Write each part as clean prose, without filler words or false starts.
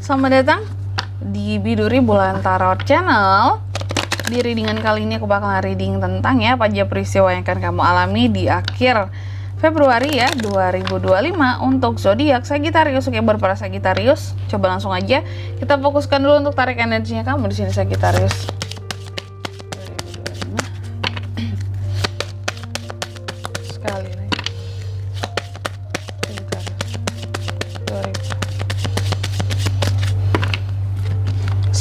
selamat datang di Biduri Bulan Tarot Channel. Di readingan kali ini aku bakalan reading tentang ya apa aja peristiwa yang akan kamu alami di akhir Februari ya 2025 untuk zodiak Sagittarius. Oke, buat para Sagittarius, coba langsung aja kita fokuskan dulu untuk tarik energinya kamu di sini Sagittarius. 2025. Sekali lagi.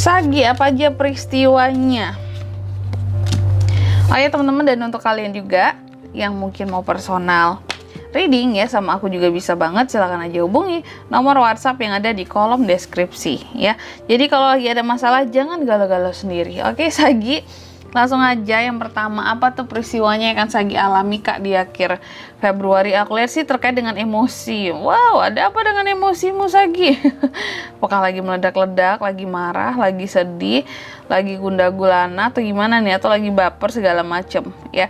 Sagi, apa aja peristiwanya? Oh ya teman-teman, dan untuk kalian juga yang mungkin mau personal reading ya sama aku juga bisa banget, silahkan aja hubungi nomor WhatsApp yang ada di kolom deskripsi ya. Jadi kalau lagi ada masalah jangan galau-galau sendiri. Oke Sagi, langsung aja yang pertama, apa tuh peristiwanya yang akan Sagi alami Kak di akhir Februari? Aku lihat sih terkait dengan emosi. Wow, ada apa dengan emosimu Sagi? Apakah lagi meledak-ledak, lagi marah, lagi sedih, lagi gundah gulana atau gimana nih, atau lagi baper segala macem ya.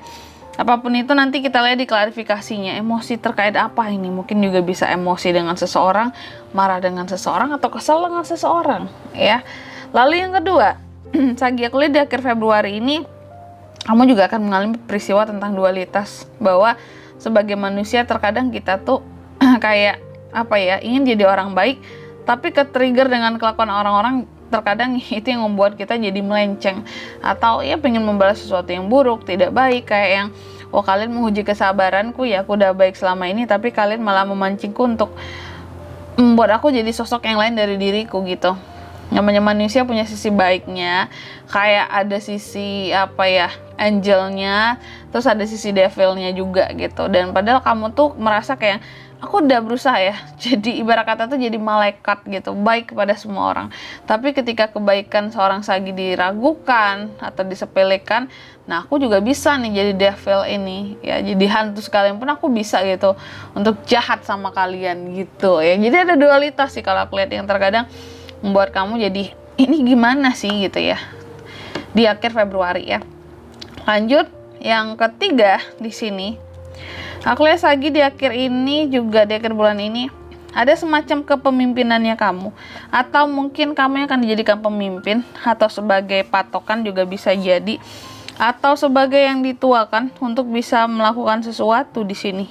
Apapun itu nanti kita lihat di klarifikasinya, emosi terkait apa ini. Mungkin juga bisa emosi dengan seseorang, marah dengan seseorang, atau kesal dengan seseorang ya. Lalu yang kedua, Sagi, aku lihat di akhir Februari ini kamu juga akan mengalami peristiwa tentang dualitas, bahwa sebagai manusia terkadang kita tuh kayak apa ya, ingin jadi orang baik tapi ke-trigger dengan kelakuan orang-orang. Terkadang itu yang membuat kita jadi melenceng atau ya pengen membalas sesuatu yang buruk, tidak baik, kayak yang oh kalian menguji kesabaranku ya, aku udah baik selama ini tapi kalian malah memancingku untuk membuat aku jadi sosok yang lain dari diriku gitu. Namanya manusia punya sisi baiknya, kayak ada sisi apa ya, angelnya, terus ada sisi devilnya juga gitu. Dan padahal kamu tuh merasa kayak aku udah berusaha ya, jadi ibarat kata tuh jadi malaikat gitu, baik kepada semua orang. Tapi ketika kebaikan seorang Sagi diragukan atau disepelekan, nah aku juga bisa nih jadi devil ini ya, jadi hantu sekalian pun aku bisa gitu untuk jahat sama kalian gitu ya. Jadi ada dualitas sih kalau aku lihat yang terkadang membuat kamu jadi ini gimana sih gitu ya di akhir Februari ya. Lanjut yang ketiga di sini. Aku lihat Sagi di akhir ini juga, di akhir bulan ini ada semacam kepemimpinannya kamu, atau mungkin kamu yang akan dijadikan pemimpin atau sebagai patokan juga bisa jadi, atau sebagai yang dituakan untuk bisa melakukan sesuatu di sini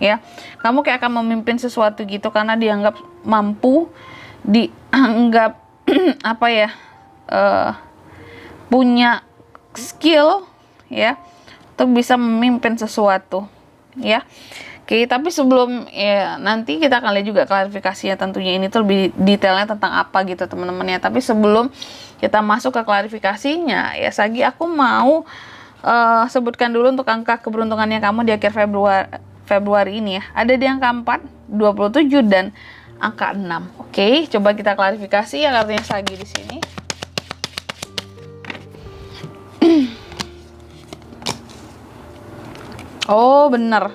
ya. Kamu kayak akan memimpin sesuatu gitu karena dianggap mampu, dianggap apa ya, punya skill ya untuk bisa memimpin sesuatu ya. Oke, tapi sebelum ya nanti kita akan lihat juga klarifikasinya, tentunya ini tuh lebih detailnya tentang apa gitu teman-teman ya. Tapi sebelum kita masuk ke klarifikasinya ya Sagi, aku mau sebutkan dulu untuk angka keberuntungannya kamu di akhir Februari ini ya. Ada di angka 4, 27 dan angka 6. Oke, coba kita klarifikasi ya kartunya Sagi di sini. Oh bener.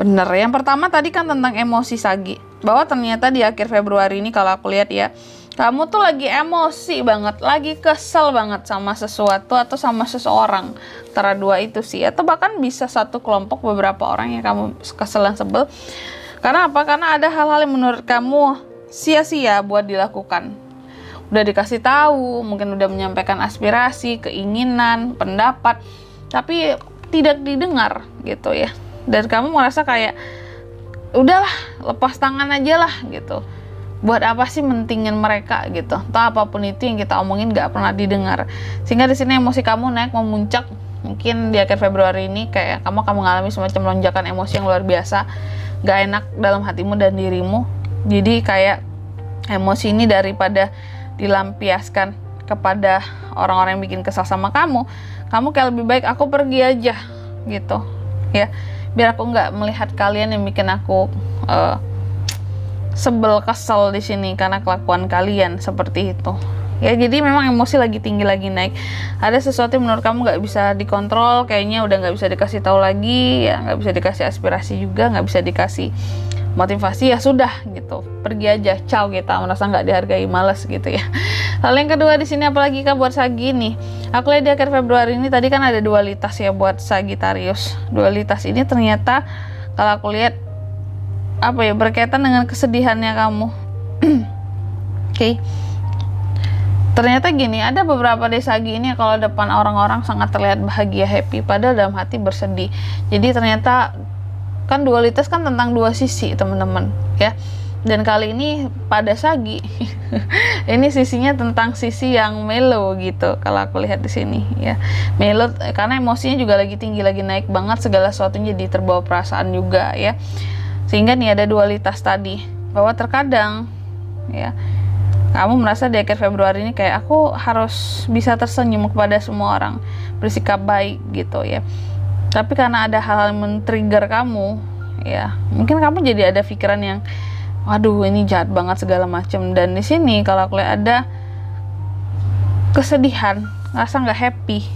Yang pertama tadi kan tentang emosi Sagi, bahwa ternyata di akhir Februari ini kalau aku lihat ya, kamu tuh lagi emosi banget, lagi kesel banget sama sesuatu atau sama seseorang. Antara dua itu sih, atau bahkan bisa satu kelompok beberapa orang yang kamu kesel dan sebel. Karena apa? Karena ada hal-hal yang menurut kamu sia-sia buat dilakukan. Udah dikasih tahu, mungkin udah menyampaikan aspirasi, keinginan, pendapat, tapi tidak didengar gitu ya. Dan kamu merasa kayak udahlah, lepas tangan aja lah gitu. Buat apa sih mentingin mereka gitu? Atau apapun itu yang kita omongin gak pernah didengar. Sehingga di sini emosi kamu naik memuncak. Mungkin di akhir Februari ini kayak kamu mengalami semacam lonjakan emosi yang luar biasa, gak enak dalam hatimu dan dirimu. Jadi kayak emosi ini daripada dilampiaskan kepada orang-orang yang bikin kesal sama kamu kayak lebih baik aku pergi aja gitu ya, biar aku nggak melihat kalian yang bikin aku sebel, kesel di sini karena kelakuan kalian seperti itu ya. Jadi memang emosi lagi tinggi, lagi naik. Ada sesuatu yang menurut kamu nggak bisa dikontrol, kayaknya udah nggak bisa dikasih tahu lagi ya, nggak bisa dikasih aspirasi juga, nggak bisa dikasih motivasi, ya sudah gitu, pergi aja, ciao, kita merasa nggak dihargai, males gitu ya. Lalu yang kedua di sini apalagi Kak buat Sagi nih? Aku lihat di akhir Februari ini tadi kan ada dualitas ya buat Sagittarius. Dualitas ini ternyata kalau aku lihat apa ya, berkaitan dengan kesedihannya kamu. Oke. Ternyata gini, ada beberapa deh Sagi ini kalau depan orang-orang sangat terlihat bahagia, happy, padahal dalam hati bersedih. Jadi ternyata kan dualitas kan tentang dua sisi teman-teman ya. Dan kali ini pada Sagi ini sisinya tentang sisi yang mellow gitu kalau aku lihat di sini ya. Mellow karena emosinya juga lagi tinggi, lagi naik banget, segala sesuatunya jadi terbawa perasaan juga ya. Sehingga nih ada dualitas tadi, bahwa terkadang ya kamu merasa di akhir Februari ini kayak aku harus bisa tersenyum kepada semua orang, bersikap baik gitu ya. Tapi karena ada hal-hal yang men-trigger kamu ya, mungkin kamu jadi ada pikiran yang waduh ini jahat banget segala macam. Dan di sini kalau aku lihat ada kesedihan, rasa nggak happy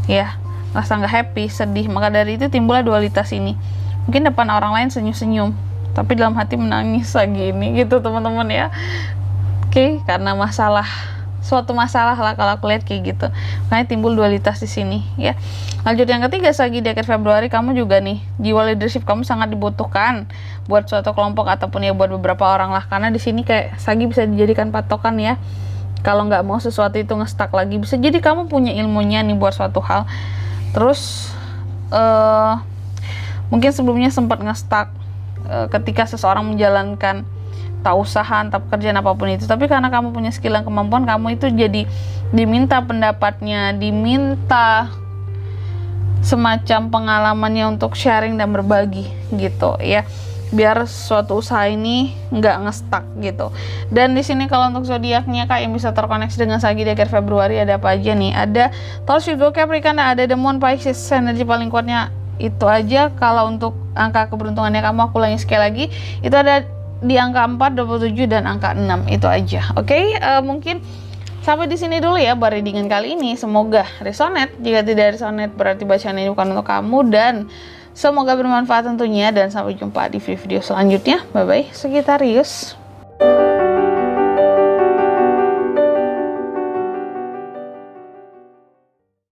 ya, rasa nggak happy, sedih. Maka dari itu timbullah dualitas ini. Mungkin depan orang lain senyum-senyum, tapi dalam hati menangis lagi ini gitu teman-teman ya. Oke, karena suatu masalah lah kalau aku lihat kayak gitu. Makanya timbul dualitas di sini ya. Lanjut yang ketiga, Sagi di akhir Februari kamu juga nih, jiwa leadership kamu sangat dibutuhkan buat suatu kelompok ataupun ya buat beberapa orang lah. Karena di sini kayak Sagi bisa dijadikan patokan ya. Kalau nggak mau sesuatu itu nge-stuck lagi, bisa jadi kamu punya ilmunya nih buat suatu hal. Terus mungkin sebelumnya sempat nge-stuck ketika seseorang menjalankan usaha, entah pekerjaan apapun itu, tapi karena kamu punya skill dan kemampuan, kamu itu jadi diminta pendapatnya, diminta semacam pengalamannya untuk sharing dan berbagi gitu ya, biar suatu usaha ini nggak ngestak gitu. Dan di sini kalau untuk zodiaknya Kak yang bisa terkoneksi dengan Sagi di akhir Februari ada apa aja nih? Ada Taurus, Virgo, Capricorn, ada The Moon, Pisces. Energi paling kuatnya itu aja. Kalau untuk angka keberuntungannya kamu, aku ulangi sekali lagi, itu ada di angka 4, 27 dan angka 6 itu aja. Oke, mungkin sampai di sini dulu ya buat readingan kali ini. Semoga resonate. Jika tidak resonate berarti bacaan ini bukan untuk kamu, dan semoga bermanfaat tentunya, dan sampai jumpa di video selanjutnya. Bye bye Sagittarius.